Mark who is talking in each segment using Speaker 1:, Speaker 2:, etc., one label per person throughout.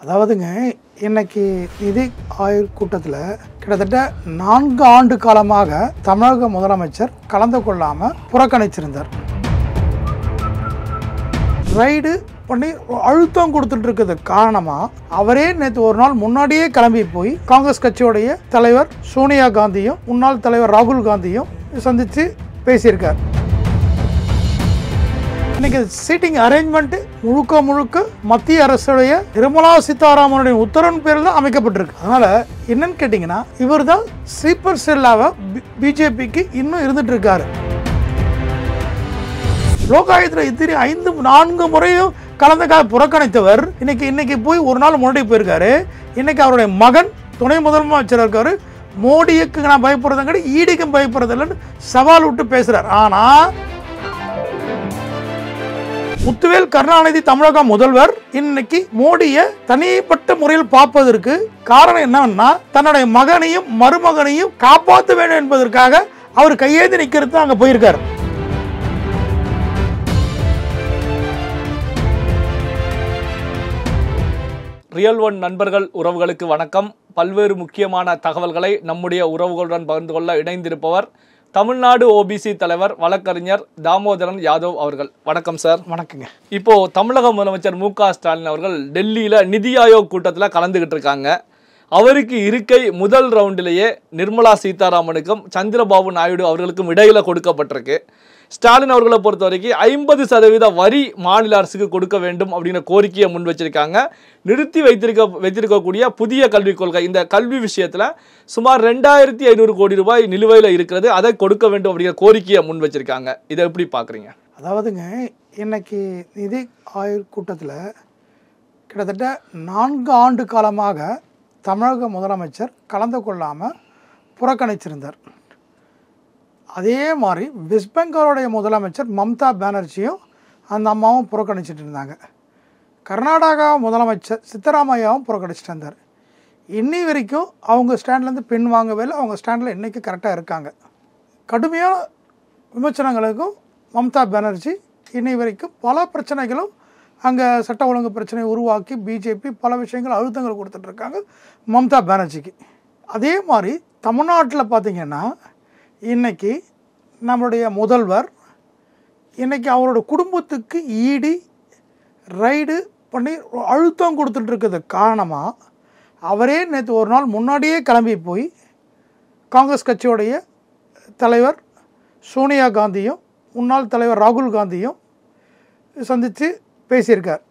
Speaker 1: அதாவதுங்க இன்னைக்கு நிதி ஆயோக் கூட்டத்தில் கிட்டத்தட்ட 4 ஆண்டு காலமாக தமிழக முதலமைச்சர் கலந்து கொள்ளாமல் புறக்கணிச்சிருந்தார். ரைடு பண்ணி அழுத்தம் கொடுத்துட்டு இருக்கிறது காரணமாக அவரே நேற்று ஒரு நாள் முன்னாடியே கிளம்பி போய் காங்கிரஸ் கட்சியோடைய தலைவர் சோனியா காந்தியும் முன்னாள் தலைவர் ராகுல் காந்தியும் சந்தித்து பேசியிருக்கார். இன்னைக்கு சீட்டிங் அரேஞ்ச்மெண்ட் முழுக்க மத்திய அரசுடைய நிர்மலா சீதாராமனுடைய உத்தரவின் பேரில் தான் அமைக்கப்பட்டிருக்கு. அதனால என்னன்னு கேட்டீங்கன்னா இவர் தான் ஸ்லீப்பர் செல்லாக பிஜேபிக்கு இன்னும் இருந்துட்டு இருக்காரு. லோகாயுதத்தில் இத்திரி 4 முறையும் கலந்துக்காக புறக்கணித்தவர் இன்னைக்கு போய் ஒரு நாள் முன்னாடி போயிருக்காரு. இன்னைக்கு அவருடைய மகன் துணை முதலமைச்சர் இருக்காரு. மோடிக்கு நான் பயப்படுறதும் கிடையாது, ஈடிக்கும் பயப்படுறது இல்லைன்னு சவால் விட்டு பேசுறார். ஆனா முத்துவேல் கருணாநிதி தமிழக முதல்வர் இன்னைக்கு மோடியை தனிப்பட்ட முறையில் பார்ப்பதற்கு காரணம் என்னன்னா தன்னுடைய மகனையும் மருமகனையும் காப்பாற்ற வேண்டும் என்பதற்காக அவர் கையேந்தி நிக்கிறது அங்க போயிருக்காரு.
Speaker 2: ரியல் ஒன் நண்பர்கள் உறவுகளுக்கு வணக்கம். பல்வேறு முக்கியமான தகவல்களை நம்முடைய உறவுகளுடன் பகிர்ந்து கொள்ள இணைந்திருப்பவர் தமிழ்நாடு ஓபிசி தலைவர் வழக்கறிஞர் தாமோதரன் யாதவ் அவர்கள். வணக்கம் சார்.
Speaker 1: வணக்கங்க.
Speaker 2: இப்போ தமிழக முதலமைச்சர் மு.க. ஸ்டாலின் அவர்கள் டெல்லியில நிதி ஆயோக் கூட்டத்தில் கலந்துகிட்டு இருக்காங்க. அவருக்கு இருக்கை முதல் ரவுண்டிலேயே நிர்மலா சீதாராமனுக்கும் சந்திரபாபு நாயுடு அவர்களுக்கும் இடையில கொடுக்கப்பட்டிருக்கு. ஸ்டாலின் அவர்களை பொறுத்த வரைக்கும் 50% வரி மாநில அரசுக்கு கொடுக்க வேண்டும் அப்படிங்கிற கோரிக்கையை முன் வச்சிருக்காங்க. நிறுத்தி வைத்திருக்கக்கூடிய புதிய கல்விக் கொள்கை, இந்த கல்வி விஷயத்துல சுமார் 2500 கோடி ரூபாய் நிலுவையில் இருக்கிறது, அதை கொடுக்க வேண்டும் அப்படிங்கிற கோரிக்கையை முன் வச்சிருக்காங்க. இதை எப்படி பாக்குறீங்க?
Speaker 1: அதாவதுங்க இன்னைக்கு நிதி ஆயோக் கூட்டத்தில் கிட்டத்தட்ட 4 ஆண்டு காலமாக தமிழக முதலமைச்சர் கலந்து கொள்ளாமல் புறக்கணிச்சிருந்தார். அதே மாதிரி வெஸ்ட் பெங்காலுடைய முதலமைச்சர் மம்தா பானர்ஜியும் அந்த அம்மாவும் புறக்கணிச்சிட்டு இருந்தாங்க. கர்நாடகா முதலமைச்சர் சித்தராமையாவும் புறக்கணிச்சிட்டு இருந்தார். இன்னி வரைக்கும் அவங்க ஸ்டாண்ட்லேருந்து பின் வாங்கவே இல்லை. அவங்க ஸ்டாண்டில் இன்றைக்கி கரெக்டாக இருக்காங்க. கடுமையான விமர்சனங்களுக்கும் மம்தா பானர்ஜி இன்னி வரைக்கும் பல பிரச்சனைகளும் அங்கே சட்ட ஒழுங்கு பிரச்சனையை உருவாக்கி பிஜேபி பல விஷயங்கள் அழுத்தங்கள் கொடுத்துட்ருக்காங்க மம்தா பானர்ஜிக்கு. அதே மாதிரி தமிழ்நாட்டில் பார்த்திங்கன்னா இன்றைக்கி நம்மளுடைய முதல்வர் இன்றைக்கி அவரோட குடும்பத்துக்கு ஈடி ரைடு பண்ணி அழுத்தம் கொடுத்துட்டு இருக்கிறது காரணமாக அவரே நேற்று ஒரு நாள் முன்னாடியே கிளம்பி போய் காங்கிரஸ் கட்சியோடைய தலைவர் சோனியா காந்தியும் முன்னாள் தலைவர் ராகுல் காந்தியும் சந்தித்து பேசியிருக்கார்.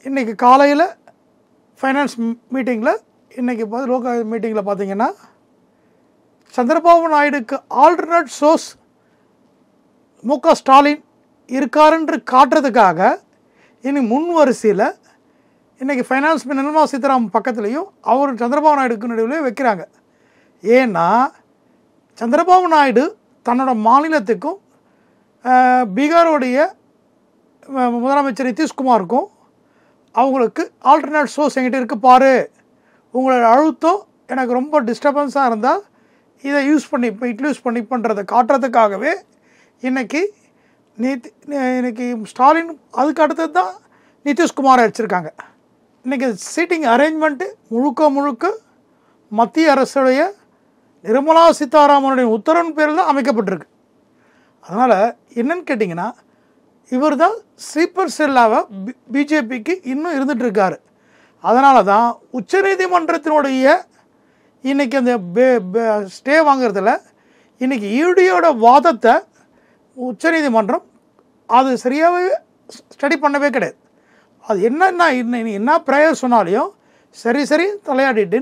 Speaker 1: இன்றைக்கி காலையில் ஃபைனான்ஸ் மீட்டிங்கில் இன்றைக்கி லோக மீட்டிங்கில் பார்த்திங்கன்னா சந்திரபாபு நாயுடுக்கு ஆல்டர்னேட் சோர்ஸ் மு.க. ஸ்டாலின் இருக்காருன்று காட்டுறதுக்காக இனி முன் வரிசையில் இன்றைக்கி ஃபைனான்ஸ் நிர்மலா சீதாராமன் பக்கத்துலேயும் அவர் சந்திரபாபு நாயுடுக்கு நடுவில் வைக்கிறாங்க. ஏன்னா சந்திரபாபு நாயுடு தன்னோட மாநிலத்துக்கும் பீகாரோடைய முதலமைச்சர் நிதிஷ்குமாருக்கும் அவங்களுக்கு ஆல்டர்னேட் சோர்ஸ் எங்கிட்ட இருக்குது பாரு, உங்களோட அழுத்தம் எனக்கு ரொம்ப டிஸ்டர்பன்ஸாக இருந்தால் இதை யூஸ் பண்ணி பண்ணுறதை காட்டுறதுக்காகவே இன்னைக்கு ஸ்டாலின் அதுக்கு அடுத்தது தான் நிதிஷ்குமாரை வச்சுருக்காங்க. இன்றைக்கி சீட்டிங் அரேஞ்ச்மெண்ட்டு முழுக்க மத்திய அரசுடைய நிர்மலா சீதாராமனுடைய உத்தரவின் பேரில் தான் அமைக்கப்பட்டிருக்கு. அதனால் என்னன்னு கேட்டிங்கன்னா இவர் தான் ஸ்லீப்பர் செல்லாக பிஜேபிக்கு இன்னும் இருந்துட்டு இருக்காரு. அதனால தான் உச்சநீதிமன்றத்தினுடைய இன்றைக்கி அந்த ஸ்டே வாங்கிறதுல இன்றைக்கி ஈடியோட வாதத்தை உச்சநீதிமன்றம் அது சரியாகவே ஸ்டடி பண்ணவே கிடையாது. அது என்ன ப்ரேயர் சொன்னாலையும் சரி தலையாடிட்டு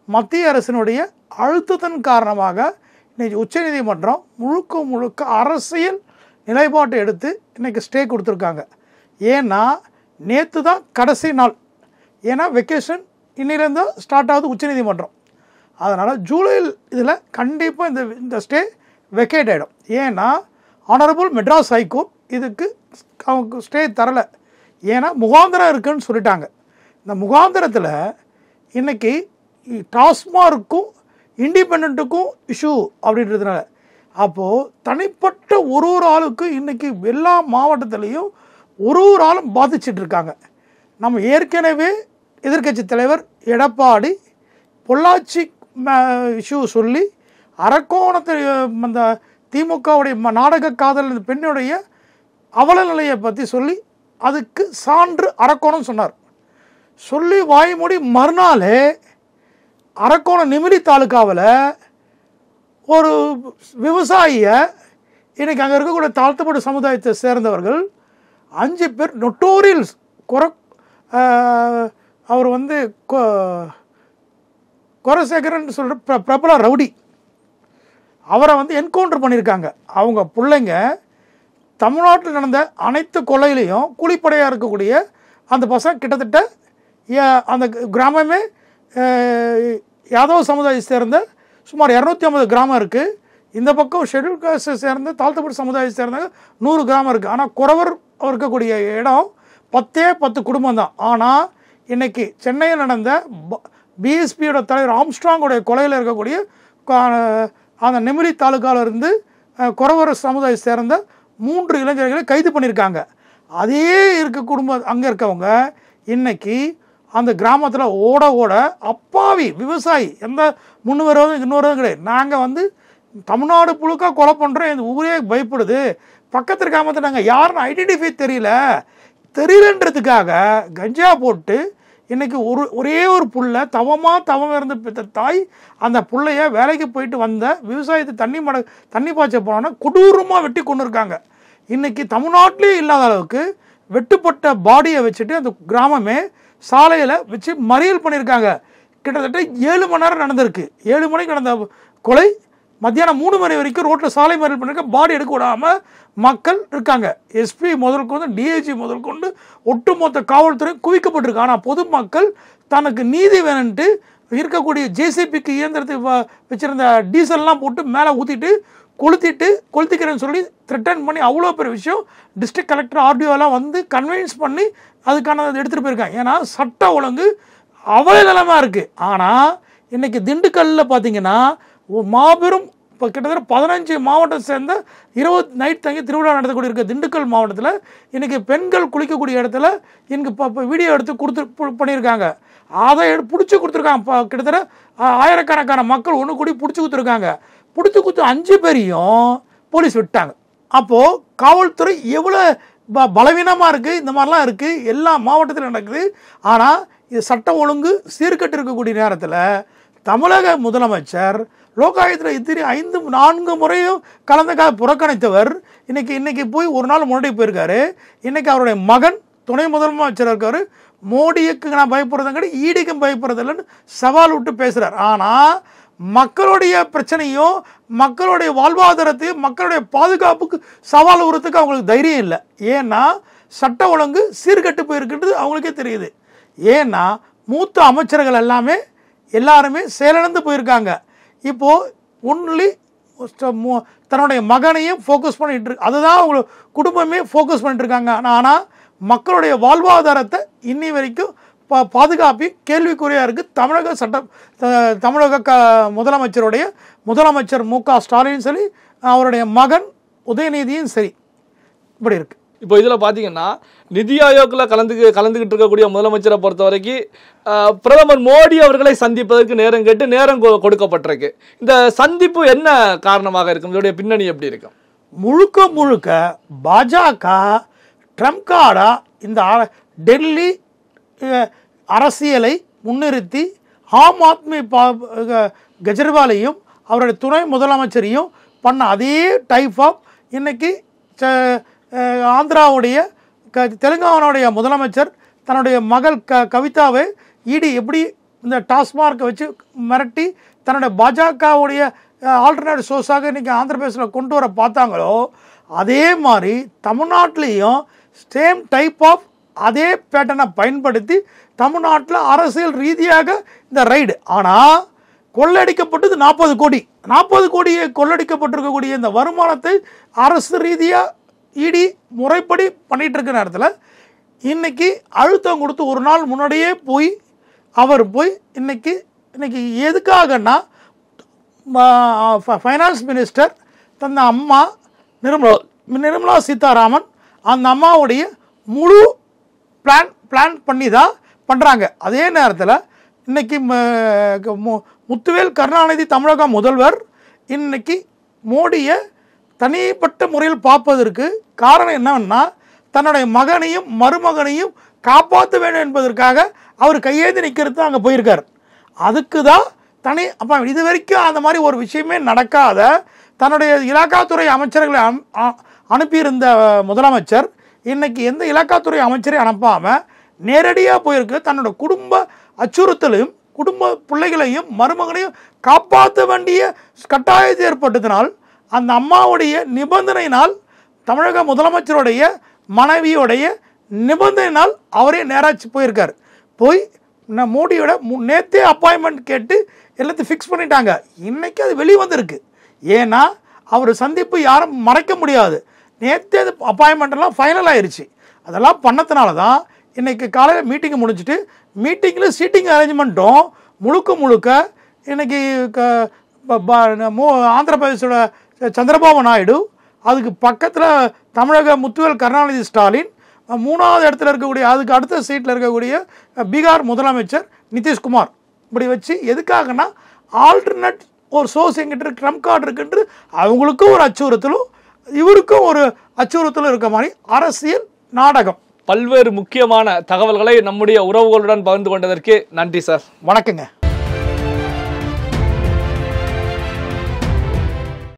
Speaker 1: மத்திய அரசினுடைய அழுத்தத்தின் காரணமாக இன்றைக்கி உச்சநீதிமன்றம் முழுக்க அரசியல் நிலைப்பாட்டை எடுத்து இன்றைக்கி ஸ்டே கொடுத்துருக்காங்க. ஏன்னா நேற்று தான் கடைசி நாள். ஏன்னா வெக்கேஷன் இன்னிலேருந்து ஸ்டார்ட் ஆகுது உச்சநீதிமன்றம். அதனால் ஜூலை இதில் கண்டிப்பாக இந்த ஸ்டே வெக்கேட் ஆகிடும். ஏன்னா ஆனரபிள் மெட்ராஸ் ஹைகோர்ட் இதுக்கு அவங்க ஸ்டே தரலை. ஏன்னா முகாந்திரம் இருக்குதுன்னு சொல்லிட்டாங்க. இந்த முகாந்திரத்தில் இன்றைக்கி டாஸ்மார்க்கும் இண்டிபெண்ட்டுக்கும் இஷ்யூ அப்படின்றதுனால அப்போது தனிப்பட்ட ஒரு ஆளுக்கு இன்றைக்கி எல்லா மாவட்டத்துலேயும் ஒரு ஆளும் பாதிச்சிட்ருக்காங்க. நம்ம ஏற்கனவே எதிர்க்கட்சி தலைவர் எடப்பாடி பொள்ளாச்சி இஷ்யூ சொல்லி அரக்கோணத்தை அந்த திமுகவுடைய நாடக காதல் இந்த பெண்ணுடைய அவல நிலையை பற்றி சொல்லி அதுக்கு சான்று அரக்கோணம் சொன்னார். சொல்லி வாய்மூடி மறுநாளே அரக்கோணம் நிமிலி தாலுக்காவில் ஒரு விவசாயியை இன்றைக்கி அங்கே இருக்கக்கூடிய தாழ்த்தப்பட்ட சமுதாயத்தை சேர்ந்தவர்கள் 5 பேர் நொட்டோரியல்ஸ் அவர் வந்து குரசேகரன் சொல்கிற பிரபல ரவுடி, அவரை வந்து என்கவுண்டர் பண்ணியிருக்காங்க. அவங்க பிள்ளைங்க தமிழ்நாட்டில் நடந்த அனைத்து கொலையிலையும் கூலிப்படையாக இருக்கக்கூடிய அந்த பசங்க கிட்டத்தட்ட அந்த கிராமமே யாதவ சமுதாயத்தை சேர்ந்த சுமார் 250 கிராமம் இருக்குது. இந்த பக்கம் ஷெட்யூல் காஸ்ட்டை சேர்ந்த தாழ்த்தப்பட்ட சமுதாயத்தை சேர்ந்த 100 கிராமம் இருக்குது. ஆனால் குறவர் இருக்கக்கூடிய இடம் 10 குடும்பம் தான். ஆனால் இன்றைக்கி சென்னையில் நடந்த பிஎஸ்பியோட தலைவர் ஆம்ஸ்ட்ராங்கோடைய கொலையில் இருக்கக்கூடிய அந்த நெமிலி தாலுக்காவிலிருந்து குறவர் சமுதாயத்தை சேர்ந்த 3 இளைஞர்களை கைது பண்ணியிருக்காங்க. அதே குடும்பம் அங்கே இருக்கவங்க இன்றைக்கி அந்த கிராமத்தில் ஓட அப்பாவி விவசாயி எந்த முன்னுவரவும் இன்னொருவரும் கிடையாது. நாங்கள் வந்து தமிழ்நாடு புழுக்கா கொலை பண்ணுறோம், இந்த ஊரே பயப்படுது, பக்கத்து கிராமத்தில் நாங்கள் யாருன்னு ஐடென்டிஃபை தெரியலன்றதுக்காக கஞ்சா போட்டு இன்றைக்கி ஒரே ஒரு புள்ள தவம் இருந்து பெற்ற தாய் அந்த புள்ளைய வேலைக்கு போயிட்டு வந்த விவசாயத்தை தண்ணி பாய்ச்ச போனோன்னா கொடூரமாக வெட்டி கொண்டு இருக்காங்க. இன்றைக்கி தமிழ்நாட்டிலே இல்லாத அளவுக்கு வெட்டுப்பட்ட பாடியை வச்சுட்டு அந்த கிராமமே சாலையில் வச்சு மறியல் பண்ணியிருக்காங்க. கிட்டத்தட்ட 7 மணி நேரம் நடந்திருக்கு. 7 மணிக்கு நடந்த கொலை மத்தியானம் 3 மணி வரைக்கும் ரோட்டில் சாலை மறியல் பண்ணியிருக்க, பாடி எடுக்க விடாமல் மக்கள் இருக்காங்க. எஸ்பி முதல் கொண்டு டிஐஜி முதல் கொண்டு ஒட்டுமொத்த காவல்துறை குவிக்கப்பட்டிருக்கு. ஆனால் பொதுமக்கள் தனக்கு நீதி வேணுன்ட்டு இருக்கக்கூடிய ஜேசிபிக்கு இயந்திரத்தை வச்சுருந்த டீசல்லாம் போட்டு மேலே ஊற்றிட்டு கொளுத்திக்கிறேன்னு சொல்லி த்ரெட்டன் பண்ணி அவ்வளோ பெரிய விஷயம் டிஸ்ட்ரிக்ட் கலெக்டர் ஆர்டிஓலாம் வந்து கன்வின்ஸ் பண்ணி அதுக்கான எடுத்துகிட்டு போயிருக்காங்க. ஏன்னா சட்ட ஒழுங்கு அவ்வளோ நிலமாக இருக்குது. ஆனால் இன்றைக்கி திண்டுக்கல்லில் பார்த்தீங்கன்னா மாபெரும் இப்போ கிட்டத்தட்ட 15 மாவட்டம் சேர்ந்த 20 நைட் தங்கி திருவிழா நடத்தக்கூடிய இருக்க திண்டுக்கல் மாவட்டத்தில் இன்றைக்கி பெண்கள் குளிக்கக்கூடிய இடத்துல எனக்கு இப்போ வீடியோ எடுத்து பண்ணியிருக்காங்க. அதை பிடிச்சி கொடுத்துருக்காங்க. கிட்டத்தட்ட ஆயிரக்கணக்கான மக்கள் ஒன்று கூடி பிடிச்சி கொடுத்துருக்காங்க. பிடிச்சி கொடுத்து 5 பேரையும் போலீஸ் விட்டாங்க. அப்போது காவல்துறை எவ்வளோ பலவீனமாக இருக்குது, இந்த மாதிரிலாம் இருக்குது, எல்லா மாவட்டத்திலும் நடக்குது. ஆனால் இது சட்டம் ஒழுங்கு சீர்கட்டு இருக்கக்கூடிய நேரத்தில் தமிழக முதலமைச்சர் லோகாயுதத்தில் இத்திரி 4 முறையும் புறக்கணித்தவர் இன்னைக்கு போய் ஒரு நாள் முன்னாடி போயிருக்காரு. இன்றைக்கி அவருடைய மகன் துணை முதலமைச்சர் இருக்கார். மோடிக்கு நான் பயப்படுறதும் கிடையாது, ஈடிக்கும் பயப்படுறதில்லைன்னு சவால் விட்டு பேசுகிறார். ஆனால் மக்களுடைய பிரச்சனையும் மக்களுடைய வாழ்வாதாரத்தையும் மக்களுடைய பாதுகாப்புக்கு சவால் விடுறதுக்கு அவங்களுக்கு தைரியம் இல்லை. ஏன்னா சட்ட ஒழுங்கு சீர்கட்டு போயிருக்குன்றது அவங்களுக்கே தெரியுது. ஏன்னா மூத்த அமைச்சர்கள் எல்லாருமே செயலிழந்து போயிருக்காங்க. இப்போது ஒன்லி தன்னுடைய மகனையும் ஃபோக்கஸ் பண்ணிட்டு இருக்கு, அதுதான் அவங்க குடும்பமே ஃபோக்கஸ் பண்ணிட்டு இருக்காங்க. ஆனால் மக்களுடைய வாழ்வாதாரத்தை இன்னி வரைக்கும் பாதுகாப்பி கேள்விக்குறியாக இருக்குது. தமிழக முதலமைச்சர் மு க ஸ்டாலின் சரி, அவருடைய மகன் உதயநிதியும் சரி, இப்படி இருக்குது.
Speaker 2: இப்போ இதில் பார்த்தீங்கன்னா நிதி ஆயோக்கில் கலந்துக்கிட்டு இருக்கக்கூடிய முதலமைச்சரை பொறுத்த வரைக்கும் பிரதமர் மோடி அவர்களை சந்திப்பதற்கு நேரம் கொடுக்கப்பட்டிருக்கு. இந்த சந்திப்பு என்ன காரணமாக இருக்கும்? இதோடைய பின்னணி எப்படி இருக்கும்?
Speaker 1: முழுக்க பாஜக ட்ரம்ப் கார்டா இந்த டெல்லி அரசியலை முன்னிறுத்தி ஆம் ஆத்மி கெஜ்ரிவாலையும் அவருடைய துணை முதலமைச்சரையும் பண்ண அதே டைப் ஆஃப் இன்னைக்கு ஆந்திராவுடைய தெலுங்கானாவுடைய முதலமைச்சர் தன்னுடைய மகள் கவிதாவை இடி எப்படி இந்த டாஸ்மார்க்கை வச்சு மிரட்டி தன்னுடைய பாஜகவுடைய ஆல்டர்னேட் சோர்ஸாக இன்றைக்கி ஆந்திர பிரதேசில் கொண்டு வர பார்த்தாங்களோ அதே மாதிரி தமிழ்நாட்டிலையும் சேம் டைப் ஆஃப் அதே பேட்டர்னை பயன்படுத்தி தமிழ்நாட்டில் அரசியல் ரீதியாக இந்த ரைடு. ஆனால் கொள்ளடிக்கப்பட்டது 40 கோடியை கொள்ளடிக்கப்பட்டிருக்கக்கூடிய இந்த வருமானத்தை அரசு ரீதியாக இடி முறைப்படி பண்ணிகிட்டு இருக்க நேரத்தில் இன்றைக்கி அழுத்தம் கொடுத்து ஒரு நாள் முன்னாடியே அவர் போய் இன்னைக்கு எதுக்காகன்னா ஃபைனான்ஸ் மினிஸ்டர் தந்த அம்மா நிர்மலா சீதாராமன் அந்த அம்மாவுடைய முழு பிளான் பண்ணி தான் பண்ணுறாங்க. அதே நேரத்தில் இன்னைக்கு முத்துவேல் கருணாநிதி தமிழக முதல்வர் இன்னைக்கு மோடியை தனிப்பட்ட முறையில் பார்ப்பதற்கு காரணம் என்னன்னா, தன்னுடைய மகனையும் மருமகனையும் காப்பாற்ற வேண்டும் என்பதற்காக அவர் கையேந்தி நிற்கிறது தான் அங்கே போயிருக்கார். அதுக்கு தான் அப்போ இது வரைக்கும் அந்த மாதிரி ஒரு விஷயமே நடக்காத தன்னுடைய இலாக்காத்துறை அமைச்சர்களை அனுப்பியிருந்த முதலமைச்சர் இன்னைக்கு எந்த இலாக்காத்துறை அமைச்சரையும் அனுப்பாமல் நேரடியாக போயிருக்கு. தன்னோட குடும்ப அச்சுறுத்தலையும் குடும்ப பிள்ளைகளையும் மருமகனையும் காப்பாற்ற வேண்டிய கட்டாயத்தை ஏற்பட்டதினால் அந்த அம்மாவுடைய நிபந்தனையினால் தமிழக முதலமைச்சருடைய மனைவியோடைய நிபந்தனையினால் அவரே நேராச்சு போயிருக்கார். போய் மோடியோட நேற்றே அப்பாயின்மெண்ட் கேட்டு எல்லாத்தையும் ஃபிக்ஸ் பண்ணிட்டாங்க. இன்றைக்கி அது வெளியே வந்திருக்கு. ஏன்னா அவர் சந்திப்பு யாரும் மறைக்க முடியாது. நேற்றே அது அப்பாயின்மெண்ட்லாம் ஃபைனல் ஆயிடுச்சு. அதெல்லாம் பண்ணதுனால தான் இன்றைக்கி காலையில் மீட்டிங்கை முடிச்சுட்டு மீட்டிங்கில் சீட்டிங் அரேஞ்ச்மெண்ட்டும் முழுக்க இன்றைக்கி ஆந்திர பிரதேசோட சந்திரபாபு நாயுடு, அதுக்கு பக்கத்தில் தமிழக முத்துவேல் கருணாநிதி ஸ்டாலின், 3வது இடத்துல இருக்கக்கூடிய அதுக்கு அடுத்த சீட்டில் இருக்கக்கூடிய பீகார் முதலமைச்சர் நிதிஷ்குமார், இப்படி வச்சு எதுக்காகனா ஆல்டர்னேட் ஒரு சோர்ஸ் எங்கிட்ட ட்ரம்ப் கார்டு இருக்குன்று அவங்களுக்கும் ஒரு அச்சுறுத்தலும் இவருக்கும் ஒரு அச்சுறுத்தலும் இருக்க மாதிரி அரசியல் நாடகம்.
Speaker 2: பல்வேறு முக்கியமான தகவல்களை நம்முடைய உறவுகளுடன் பகிர்ந்து கொண்டதற்கு நன்றி சார்.
Speaker 1: வணக்கங்க.